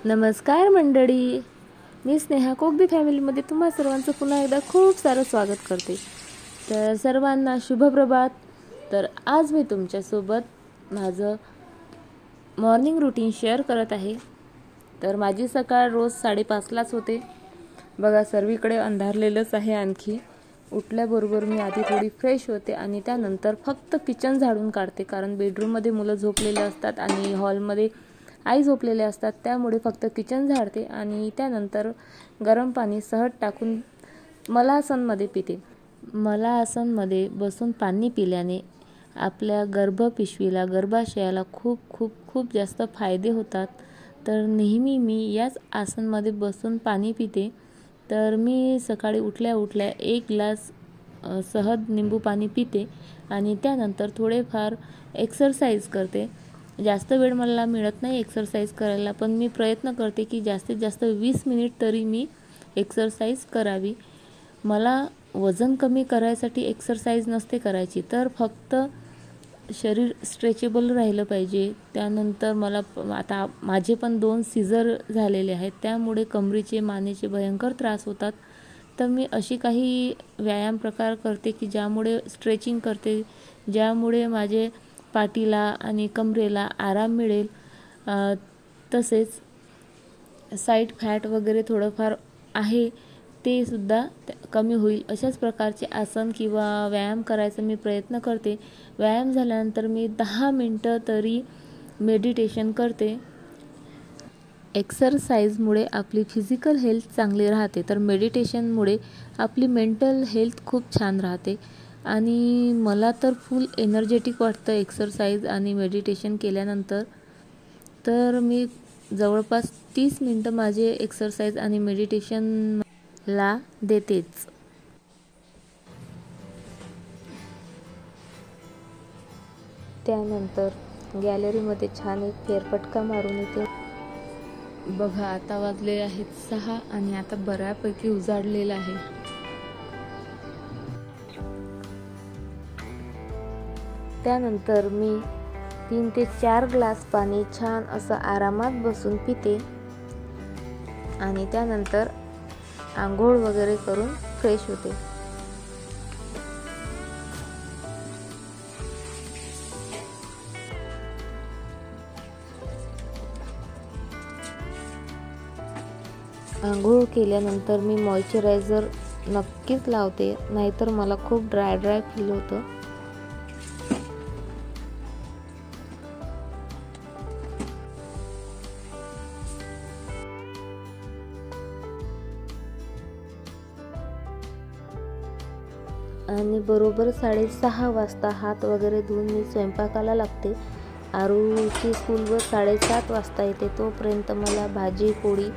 नमस्कार मंडळी, मी स्नेहा कोकबी फॅमिलीमध्ये तुम्हा सर्वांचं पुन्हा एकदा खूप सारं स्वागत करते। तर सर्वांना शुभ प्रभात। तर आज मी तुमच्यासोबत माझं मॉर्निंग रूटीन शेअर करत आहे। तर माझी सकाळ रोज 5:30लाच होते। बघा सर्वीकडे अंधारलेलंच आहे। आणखी उठल्याबरोबर मी आधी थोडी फ्रेश होते आणि त्यानंतर फक्त किचन झाडून काढते, कारण बेडरूममध्ये मुलं झोपलेले असतात आणि हॉलमध्ये आई झोपलेले असतात, त्यामुळे फक्त किचन झाडते आणि त्यानंतर गरम पाणी सहज टाकून मलासनमध्ये पिते। मलासनमध्ये बसून पाणी पिल्याने आपल्या गर्भपिशवीला गर्भाशयाला खूप जास्त फायदे होतात। तर नेहमी मी याच आसनमध्ये बसून पाणी पिते। तर मी सकाळी उठल्या उठल्या 1 ग्लास सहज निंबू पाणी पिते आणि त्यानंतर थोडेफार एक्सरसाइज करते। जास्त वेळ मला मिळत नाही एक्सरसाइज करायला, पण मी प्रयत्न करते की जास्तीत जास्त 20 मिनिट तरी मी एक्सरसाइज करावी। मला वजन कमी करायसाठी एक्सरसाइज नसते करायची, तर फक्त शरीर स्ट्रेचेबल राहिलं पाहिजे। त्यानंतर मला आता माझे पण 2 सीझर झालेले आहेत, त्यामुळे कमरेचे मानेचे भयंकर त्रास होतात। तर मी अशी काही व्यायाम प्रकार करते की ज्यामुळे स्ट्रेचिंग करते, ज्यामुळे माझे पाठीला आणि कमरेला आराम मिळेल। तसेच साईड फॅट वगैरे थोडंफार आहे ते सुद्धा कमी होईल, अशाच प्रकारचे आसन किंवा व्यायाम करायचा मी प्रयत्न करते। व्यायाम झाल्यानंतर मी 10 मिनिटं तरी मेडिटेशन करते। एक्सरसाइजमुळे आपली फिजिकल हेल्थ चांगली राहते, तर मेडिटेशनमुळे आपली मेंटल हेल्थ खूप छान राहते आणि मला तर फुल एनर्जेटिक वाटतं एक्सरसाइज आणि मेडिटेशन केल्यानंतर। तर मी जवळपास 30 मिनिटं माझे एक्सरसाइज आणि मेडिटेशनला देतेच। त्यानंतर गॅलरीमध्ये छान एक फेरफटका मारून येते। बघा आता वाजले आहेत 6 आणि आता बऱ्यापैकी उजाडलेलं आहे। त्यानंतर मी 3 ते 4 ग्लास पाणी छान असं आरामात बसून पिते आणि त्यानंतर आंघोळ वगैरे करून फ्रेश होते। आंघोळ केल्यानंतर मी मॉइश्चरायझर नक्कीच लावते, नाहीतर मला खूप ड्राय फील होतं। आणि बरोबर 6:30 वाजता हात वगैरे धुवून मी स्वयंपाकाला लागते। आरूची स्कूलवर 7:30 वाजता येते, तोपर्यंत मला भाजी पोळी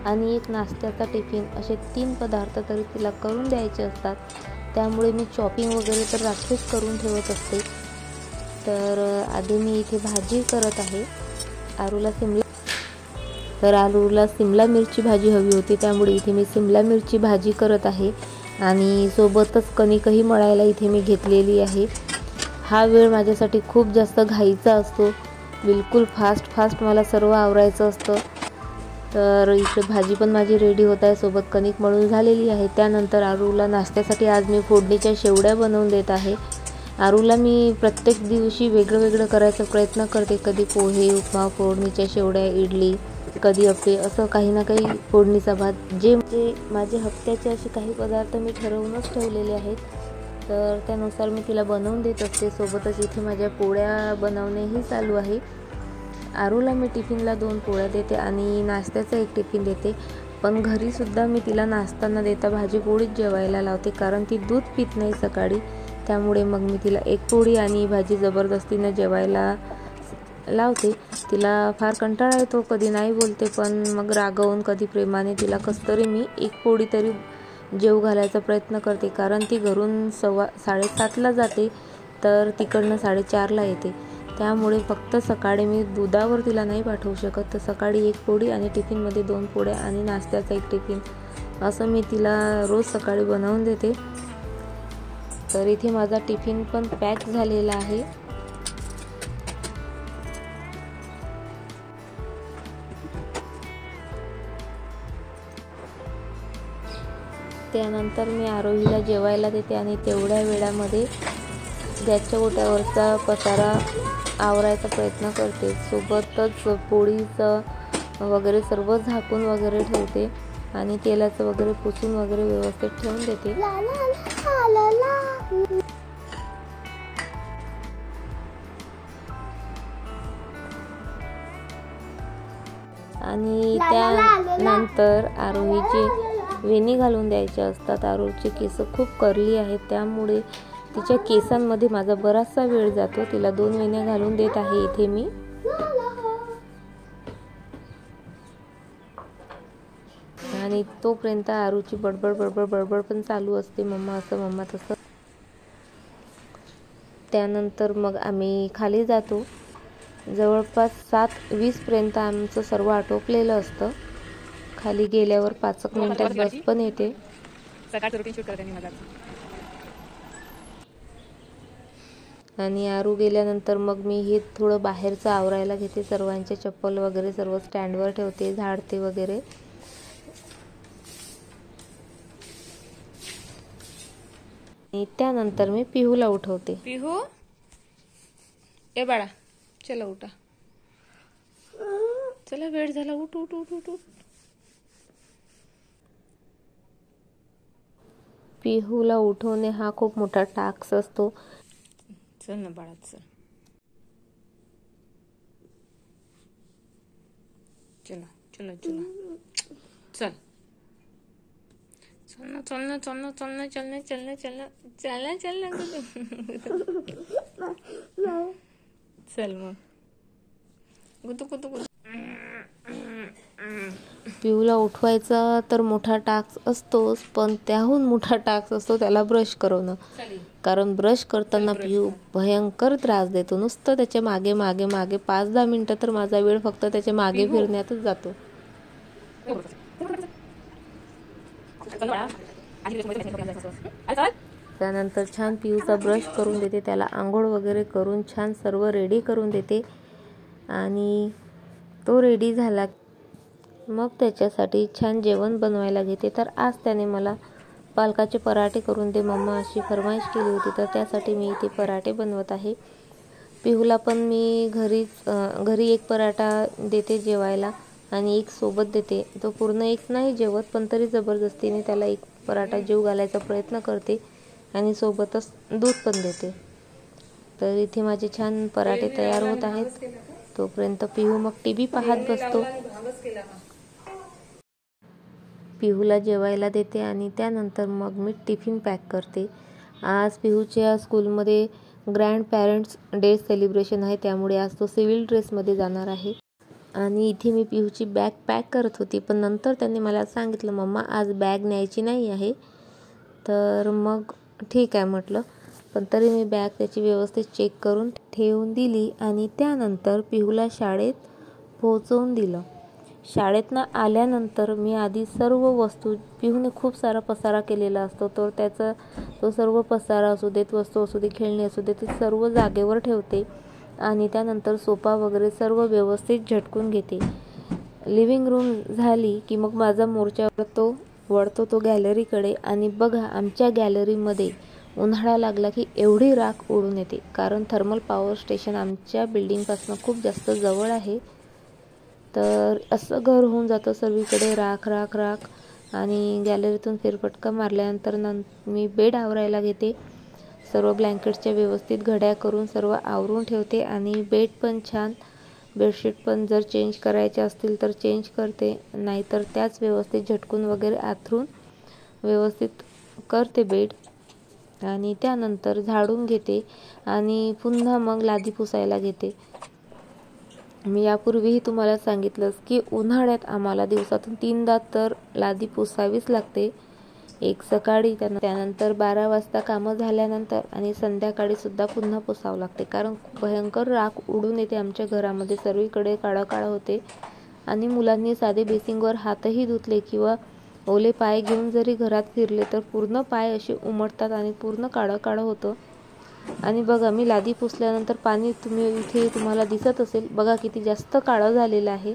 आणि एक नाश्त्याचा टिफिन असे 3 पदार्थ तरी तिला करून द्यायचे असतात, त्यामुळे मी चॉपिंग वगैरे तर रात्रीच करून ठेवत असते। तर आधी मी इथे भाजी करत आहे। आरूला सिमला मिरची भाजी हवी होती, त्यामुळे इथे मी सिमला मिरची भाजी करत आहे आणि सोबतच कणिकही मळायला इथे मी घेतलेली आहे। हा वेळ माझ्यासाठी खूप जास्त घाईचा असतो, बिलकुल फास्ट मला सर्व आवरायचं असतं। तर इथे भाजी पण माझी रेडी होत आहे, सोबत कणिक मळून झालेली आहे। त्यानंतर आरूला नाश्त्यासाठी आज मी फोडणीच्या शेवड्या बनवून देत आहे। आरूला मी प्रत्येक दिवशी वेगळं करायचा प्रयत्न करते, कधी पोहे, उपमा, फोडणीच्या शेवड्या, इडली, कधी अप्पे, असं काही ना काही फोडणीचा भात, जे माझे हप्त्याचे असे काही पदार्थ मी ठरवूनच ठेवलेले आहेत। तर त्यानुसार मी तिला बनवून देत असते। सोबतच इथे माझ्या पोळ्या बनवणेही चालू आहे। आरूला मी टिफिनला 2 पोळ्या देते आणि नाश्त्याचा एक टिफिन देते, पण घरीसुद्धा मी तिला नाश्ता न देता भाजी पोळीच जेवायला लावते, कारण ती दूध पित नाही सकाळी। त्यामुळे मग मी तिला 1 पोळी आणि भाजी जबरदस्तीने जेवायला लावते। तिला फार कंटाळा येतो, कधी नाही बोलते, पण मग रागवून कधी प्रेमाने तिला कसतरी मी 1 पोळी तरी जेवू घालायचा प्रयत्न करते, कारण ती घरून 7:30ला जाते, तर तिकडनं 4:30ला येते। त्यामुळे फक्त सकाळी मी दुधावर तिला नाही पाठवू शकत, तर सकाळी 1 पोळी आणि टिफिनमध्ये 2 पोळ्या आणि नाश्त्याचा एक टिफिन असं मी तिला रोज सकाळी बनवून देते। तर इथे माझा टिफिन पण पॅक झालेला आहे। त्यानंतर मी आरोहीला जेवायला देते आणि तेवढ्या वेळामध्ये गॅसच्या ओट्यावरचा पसारा आवरायचा प्रयत्न करते. सोबतच पोळीचं वगैरे सर्व झाकून वगैरे ठेवते आणि तेलाचं वगैरे पुसून वगैरे व्यवस्थित ठेवून देते. आणि त्यानंतर आरोहीची वेणी घालून द्यायचे असतात. आरोहीचे केस खूप कर्ली आहेत, त्यामुळे तिच्या केसांमध्ये माझा बराचसा वेळ जातो. तिला 2 वेण्या घालून देत आहे इथे मी. आणि तोपर्यंत आरूची बडबड बडबड बडबड पण चालू असते, मम्मा असं मम्मा तसं. त्यानंतर मग आम्ही खाली जातो. जवळपास 7:20 पर्यंत आमचं सर्व आटोपलेलं असतं. खाली गेल्यावर 5 मिनिटात बस पण येते. आणि आरू गेल्यानंतर मग मी हे थोडं बाहेरचं आवरायला घेते. सर्वांचे चप्पल वगैरे सर्व स्टँडवर ठेवते, झाडते वगैरे. आणि त्यानंतर मी पिहूला उठवते. पिहू ए बाळा, चला उठा, चला वेळ झाला, उठ उठ उठ उठ उठ. पिहूला उठवणे हा खूप मोठा टास्क असतो. चल ना बाळा, चल, चला चला चला, चल चलना चलना चलना चलना चलना चलना चलना चलना चलना चल मग गुतू गुतू गुतू. पिहूला उठवायचा तर मोठा टास्क असतोच, पण त्याहून मोठा टास्क असतो त्याला ब्रश करवणं. कारण ब्रश करताना पिहू भयंकर त्रास देतो. नुसतं त्याच्या मागे मागे मागे 5-10 मिनिटं तर माझा वेळ फक्त त्याच्या मागे फिरण्यातच जातो. त्यानंतर छान पिहूचा ब्रश करून देते, त्याला आंघोळ वगैरे करून छान सर्व रेडी करून देते. आणि तो रेडी झाला मग त्याच्यासाठी छान जेवण बनवायला घेते. तर आज त्याने मला पालकाचे पराठे करून दे मम्मा अशी फरमाईश केली होती, तर त्यासाठी मी इथे पराठे बनवत आहे. पिहूला पण मी घरी एक पराठा देते जेवायला आणि एक सोबत देते. तो पूर्ण एक नाही जेवत, पण तरी जबरदस्तीने त्याला एक पराठा जीव घालायचा प्रयत्न करते आणि सोबतच दूध पण देते. तर इथे माझे छान पराठे तयार होत आहेत. तोपर्यंत पिहू मग टीव्ही पाहत बसतो. पिहूला जेवायला देते आणि त्यानंतर मग मी टिफिन पॅक करते. आज पिहूच्या स्कूलमध्ये ग्रँड पॅरेंट्स डे सेलिब्रेशन आहे, त्यामुळे आज तो सिव्हिल ड्रेसमध्ये जाणार आहे. आणि इथे मी पिहूची बॅग पॅक करत होती, पण नंतर त्यांनी मला सांगितलं मम्मा आज बॅग न्यायची नाही आहे. तर मग ठीक आहे म्हटलं, पण तरी मी बॅग त्याची व्यवस्थित चेक करून ठेवून दिली. आणि त्यानंतर पिहूला शाळेत पोहोचवून दिलं. शाळेतनं आल्यानंतर मी आधी सर्व वस्तू, पिहूने खूप सारा पसारा केलेला असतो, तर तो सर्व पसारा असू देत, वस्तू असू दे, खेळणी असू दे, ते सर्व जागेवर ठेवते. आणि त्यानंतर सोफा वगैरे सर्व व्यवस्थित झटकून घेते. लिव्हिंग रूम झाली की मग माझा मोर्चा वळतो तो गॅलरीकडे. आणि बघा आमच्या गॅलरीमध्ये उन्हाळा लागला की एवढी राख उडून येते, कारण थर्मल पॉवर स्टेशन आमच्या बिल्डिंगपासून खूप जास्त जवळ आहे. तर असं घर होऊन जातं सर्वीकडे राख राख राख. आणि गॅलरीतून फेरफटका मारल्यानंतर मी बेड आवरायला घेते. सर्व ब्लँकेट्सच्या व्यवस्थित घड्या करून सर्व आवरून ठेवते. आणि बेड पण छान, बेडशीट पण जर चेंज करायचे असतील तर चेंज करते, नाहीतर त्याच व्यवस्थित झटकून वगैरे आथरून व्यवस्थित करते बेड. आणि त्यानंतर झाडून घेते आणि पुन्हा मग लादी पुसायला घेते. मी यापूर्वीही तुम्हाला सांगितलंच की उन्हाळ्यात आम्हाला दिवसातून 3दा तर लादी पुसावीच लागते. एक सकाळी, त्यानंतर 12 वाजता कामं झाल्यानंतर आणि संध्याकाळी सुद्धा पुन्हा पुसावं लागते, कारण भयंकर राख उडून येते आमच्या घरामध्ये. सर्वीकडे काळं काळं होते. आणि मुलांनी साधे बेसिंगवर हातही धुतले किंवा ओले पाय घेऊन जरी घरात फिरले तर पूर्ण पाय असे उमटतात आणि पूर्ण काळं काळं होतं. आणि बघा मी लादी पुसल्यानंतर पाणी तुम्हाला दिसत असेल, बघा किती जास्त काळं झालेलं आहे.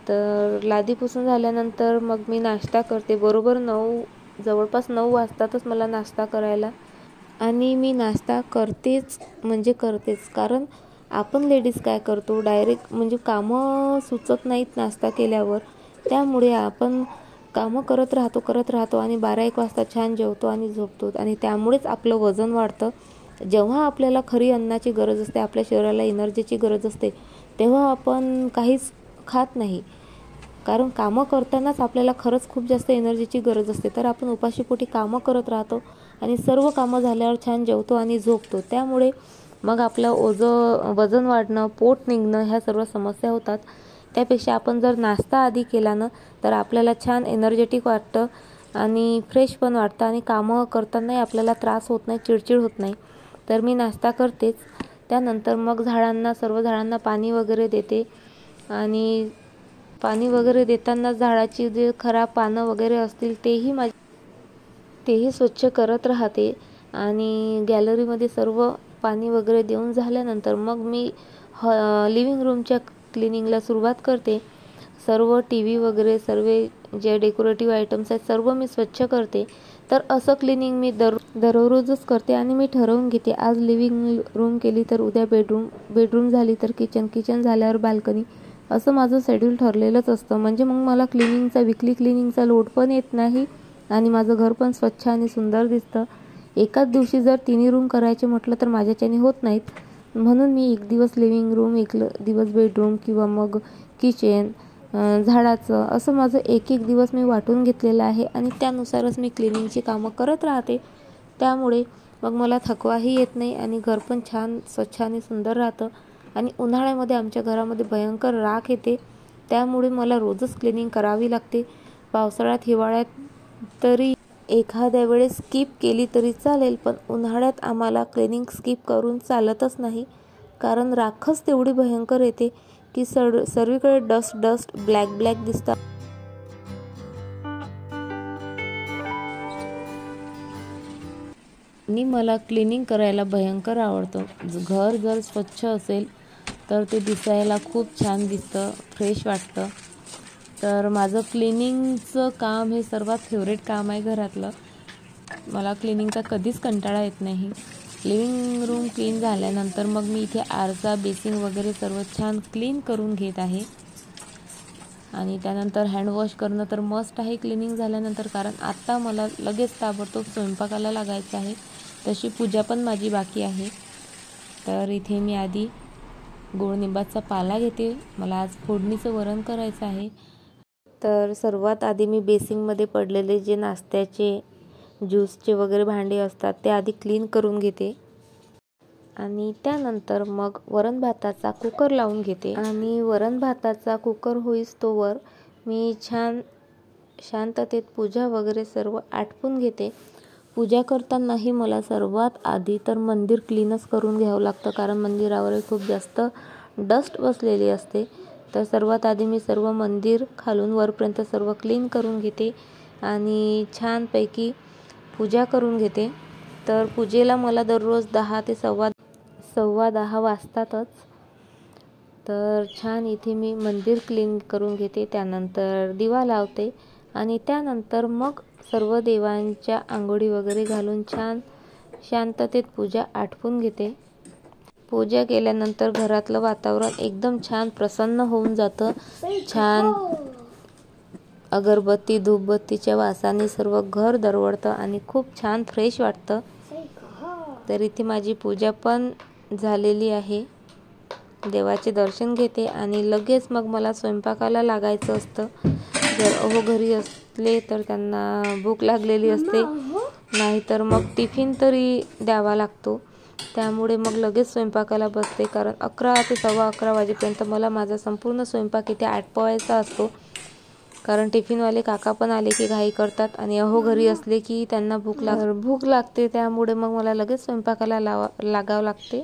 तर लादी पुसून झाल्यानंतर मग मी नाश्ता करते. बरोबर जवळपास 9 वाजतातच मला नाश्ता करायला. आणि मी नाश्ता करतेच म्हणजे करतेच, कारण आपण लेडीज काय करतो, डायरेक्ट म्हणजे कामं सुचत नाहीत नाश्ता केल्यावर. त्यामुळे आपण कामं करत राहतो आणि 12-1 वाजता छान जेवतो आणि झोपतो. आणि त्यामुळेच आपलं वजन वाढतं. जेव्हा आपल्याला खरी अन्नाची गरज असते, आपल्या शरीराला एनर्जीची गरज असते, तेव्हा आपण काहीच खात नाही. कारण कामं करतानाच आपल्याला खरंच खूप जास्त एनर्जीची गरज असते. तर आपण उपाशीपोटी कामं करत राहतो आणि सर्व कामं झाल्यावर छान जेवतो आणि झोपतो. त्यामुळे मग आपलं वजन वाढणं, पोट निघणं ह्या सर्व समस्या होतात. त्यापेक्षा आपण जर नाश्ता आधी केला ना, तर आपल्याला छान एनर्जेटिक वाटतं आणि फ्रेश पण वाटतं आणि कामं करतानाही आपल्याला त्रास होत नाही, चिडचिड होत नाही. तर मी नाश्ता करतेच. त्यानंतर मग सर्व झाडांना पाणी वगैरे देते आणि पाणी वगैरे देताना झाडाची जे खराब पानं वगैरे असतील तेही स्वच्छ करत राहते. आणि गॅलरीमध्ये सर्व पाणी वगैरे देऊन झाल्यानंतर मग मी लिव्हिंग रूमच्या क्लिनिंगला सुरुवात करते. सर्व TV वगैरे सर्व जे डेकोरेटिव्ह आयटम्स आहेत सर्व मी स्वच्छ करते. तर असं क्लिनिंग मी दररोजच करते आणि मी ठरवून घेते, आज लिव्हिंग रूम केली तर उद्या बेडरूम झाली तर किचन झाल्यावर बाल्कनी, असं माझं शेड्यूल ठरलेलंच असतं. म्हणजे मग मला विकली क्लिनिंगचा लोड पण येत नाही आणि माझं घर पण स्वच्छ आणि सुंदर दिसतं. एकाच दिवशी जर 3 रूम करायचे म्हटलं तर माझ्याच्याने होत नाहीत. म्हणून मी एक दिवस लिव्हिंग रूम, एक दिवस बेडरूम किंवा मग किचन, झाडाचं, असं माझं एक दिवस मी वाटून घेतलेलं आहे आणि त्यानुसारच मी क्लिनिंगची कामं करत राहते. त्यामुळे मग मला थकवाही येत नाही आणि घर पण छान स्वच्छ आणि सुंदर राहतं. आणि उन्हाळ्यामध्ये आमच्या घरामध्ये भयंकर राख येते, त्यामुळे मला रोजच क्लिनिंग करावी लागते. पावसाळ्यात, हिवाळ्यात तरी एखाद्या वेळेस स्किप केली तरी चालेल, पण उन्हाळ्यात आम्हाला क्लिनिंग स्किप करून चालतच नाही. कारण राखच तेवढी भयंकर येते की सर्वीकडे डस्ट ब्लॅक दिसतात. आणि मला क्लिनिंग करायला भयंकर आवडतं. घर जर स्वच्छ असेल तर ते दिसायला खूप छान दिसतं, फ्रेश वाटतं. तर माझं क्लिनिंगचं काम हे सर्वात फेवरेट काम आहे घरातलं. मला क्लिनिंगचा कधीच कंटाळा येत नाही. लिव्हिंग रूम क्लीन झाल्यानंतर मग मी इथे आरसा, बेसिंग वगैरे सर्व छान क्लीन करून घेत आहे. आणि त्यानंतर हँडवॉश करणं तर मस्ट आहे क्लिनिंग झाल्यानंतर, कारण आत्ता मला लगेच ताबडतोब स्वयंपाकाला लागायचं आहे. तशी पूजा पण माझी बाकी आहे. तर इथे मी आधी गोडनिंबाचा पाला घेते. मला आज फोडणीचं वरण करायचं आहे. तर सर्वात आधी मी बेसिंगमध्ये पडलेले जे नाश्त्याचे, ज्यूसचे वगैरे भांडे असतात ते आधी क्लीन करून घेते. आणि त्यानंतर मग वरण भाताचा कुकर लावून घेते. आणि वरण भाताचा कुकर होईस्तोवर मी छान शांततेत पूजा वगैरे सर्व आटपून घेते. पूजा करतानाही मला सर्वात आधी तर मंदिर क्लीनच करून घ्यावं लागतं, कारण मंदिरावर खूप जास्त डस्ट बसलेली असते. तर सर्वात आधी मी सर्व मंदिर खालून वरपर्यंत सर्व क्लीन करून घेते आणि छानपैकी पूजा करून घेते. तर पूजेला मला दररोज 10 ते सव्वा 10 वाजतातच. तर छान इथे मी मंदिर क्लीन करून घेते. त्यानंतर दिवा लावते आणि त्यानंतर मग सर्व देवांच्या आंघोळी वगैरे घालून छान शांततेत पूजा आटपून घेते. पूजा केल्यानंतर घरातलं वातावरण एकदम छान प्रसन्न होऊन जातं. छान अगरबत्ती, धूपबत्तीच्या वासाने सर्व घर दरवळतं आणि खूप छान फ्रेश वाटतं. तर इथे माझी पूजा पण झालेली आहे. देवाचे दर्शन घेते आणि लगेच मग मला स्वयंपाकाला लागायचं असतं. जर अहो घरी असले तर त्यांना भूक लागलेली असते, नाहीतर मग टिफिन तरी द्यावा लागतो. त्यामुळे मग लगेच स्वयंपाकाला बसते, कारण 11 ते सव्वा 11 वाजेपर्यंत मला माझा संपूर्ण स्वयंपाक इथे आटपवायचा असतो. कारण टिफिनवाले काका पण आले की घाई करतात आणि अहो घरी असले की त्यांना भूक लागते. त्यामुळे मग मला लगेच स्वयंपाकाला लागावं लागते.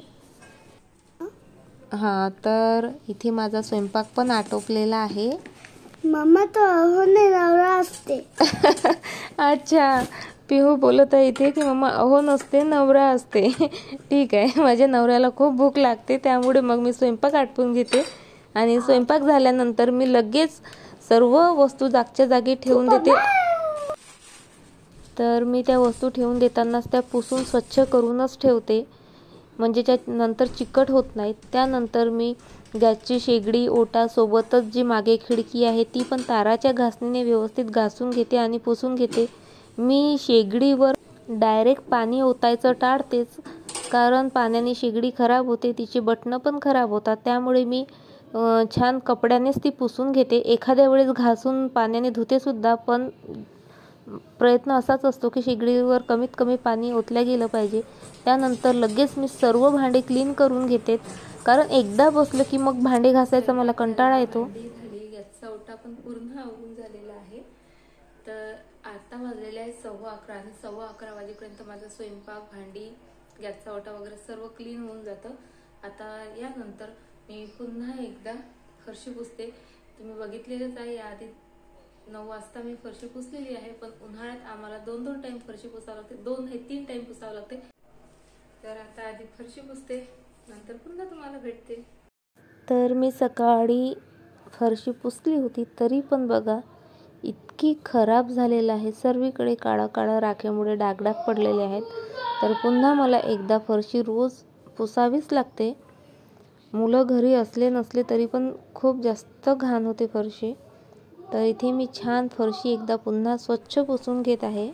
हां, तर इथे माझा स्वयंपाक पण आटोपलेला आहे. मम्मा तो अहो नवरा असते. अच्छा, पिहू बोलत आहे इथे की मम्मा अहो नसते, नवरा असते. ठीक आहे, माझ्या नवऱ्याला खूप भूक लागते, त्यामुळे मग मी स्वयंपाक आटपून घेते आणि स्वयंपाक झाल्यानंतर मी लगेच सर्व वस्तू जागच्या जागी ठेवून देते. तर मी त्या वस्तू ठेवून देतानाच त्या पुसून स्वच्छ करूनच ठेवते, म्हणजे नंतर चिकट होत नाहीत. त्यानंतर मी गॅसची शेगडी, ओटा सोबतच जी मागे खिडकी आहे ती पण ताराच्या घासणीने व्यवस्थित घासून घेते आणि पुसून घेते. मी शेगडीवर डायरेक्ट पाणी ओतायचं टाळतेच, कारण पाण्याने शेगडी खराब होते, तिची बटणं पण खराब होतात. त्यामुळे मी छान कपड्यानेच ती पुसून घेते. एखाद्या वेळेस घासून पाण्याने धुते सुद्धा, पण प्रयत्न असाच असतो की शेगडीवर कमीत कमी पाणी ओतल्या गेलं पाहिजे. त्यानंतर लगेच मी सर्व भांडे क्लीन करून घेते, कारण एकदा बसलं की मग भांडे घासायचा मला कंटाळा येतो. गॅसचा ओटा पण पूर्ण आवरून झालेला आहे. तर आता वाजलेले आहे 11:15 आणि 11:15 वाजेपर्यंत माझा स्वयंपाक, भांडी, गॅसचा ओटा वगैरे सर्व क्लीन होऊन जातं. आता यानंतर मी पुन्हा एकदा फरशी पुसते. तुम्ही बघितलेलंच आहे, याआधी 9 वाजता मी फरशी पुसलेली आहे, पण उन्हाळ्यात आम्हाला 2-2 टाइम फरशी पुसावं लागते, 2 नाही 3 टाइम पुसावं लागते. तर आता आधी फरशी पुसते, नंतर पुन्हा तुम्हाला भेटते. तर मी सकाळी फरशी पुसली होती, तरी पण बघा इतकी खराब झालेलं आहे. सर्वीकडे काळा काळा राखेमुळे डागडाग पडलेले आहेत. तर पुन्हा मला एकदा फरशी रोज पुसावीच लागते. मुलं घरी असले नसले तरी पण खूप जास्त घाण होते फरशी. तर इथे मी छान फरशी एकदा पुन्हा स्वच्छ पुसून घेत आहे.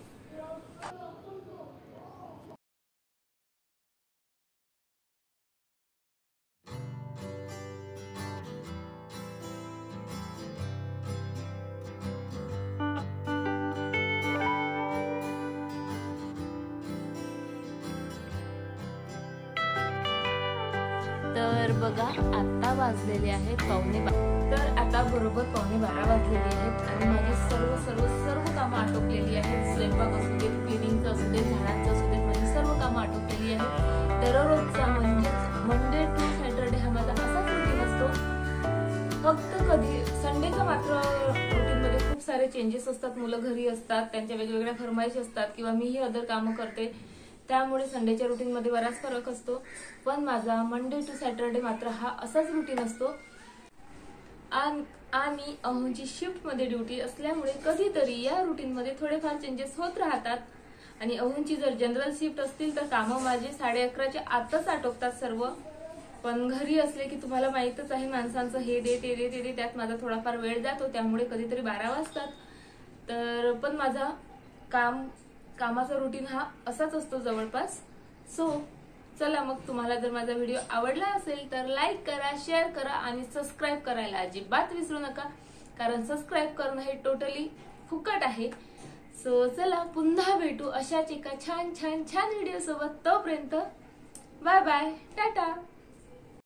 तर बघा आता वाजलेले आहेत 11:15. तर आता बरोबर 11:15 वाजलेली आहेत आणि माझी सर्व कामं आटोपलेली आहेत. स्वयंपाक असू देत, क्लिनिंगचं असू देत, झाडांचं असू देत, माझी सर्व कामं आटोपलेली आहेत. दररोजचा म्हणजेच मंडे टू सॅटर्डे हा माझा असाच रुटीन असतो. फक्त कधी संडेचा मात्र रुटीनमध्ये खूप सारे चेंजेस असतात. मुलं घरी असतात, त्यांच्या वेगवेगळ्या फरमाईश असतात, किंवा मीही अदर कामं करते, त्यामुळे संडेच्या रुटीनमध्ये बराच फरक असतो. पण माझा मंडे टू सॅटर्डे मात्र हा असाच रुटीन असतो. आणि अहोंची शिफ्टमध्ये ड्युटी असल्यामुळे कधीतरी या रुटीनमध्ये थोडेफार चेंजेस होत राहतात. आणि अहोंची जर जनरल शिफ्ट असतील तर कामं माझे 11:30च्या आतच आटोपतात सर्व. पण घरी असले की तुम्हाला माहीतच आहे, माणसांचं हे दे ते दे ते दे, त्यात माझा थोडाफार वेळ जातो, त्यामुळे कधीतरी 12 वाजतात. तर पण माझा कामाचा रुटीन हा असाच असतो जवळपास. सो चला मग, तुम्हाला जर माझा व्हिडिओ आवडला असेल तर लाईक करा, शेअर करा आणि सबस्क्राईब करायला अजिबात विसरू नका, कारण सबस्क्राईब करणं हे टोटली फुकट आहे. सो चला, पुन्हा भेटू अशाच एका छान छान छान व्हिडिओ सोबत. तोपर्यंत बाय बाय, टाटा.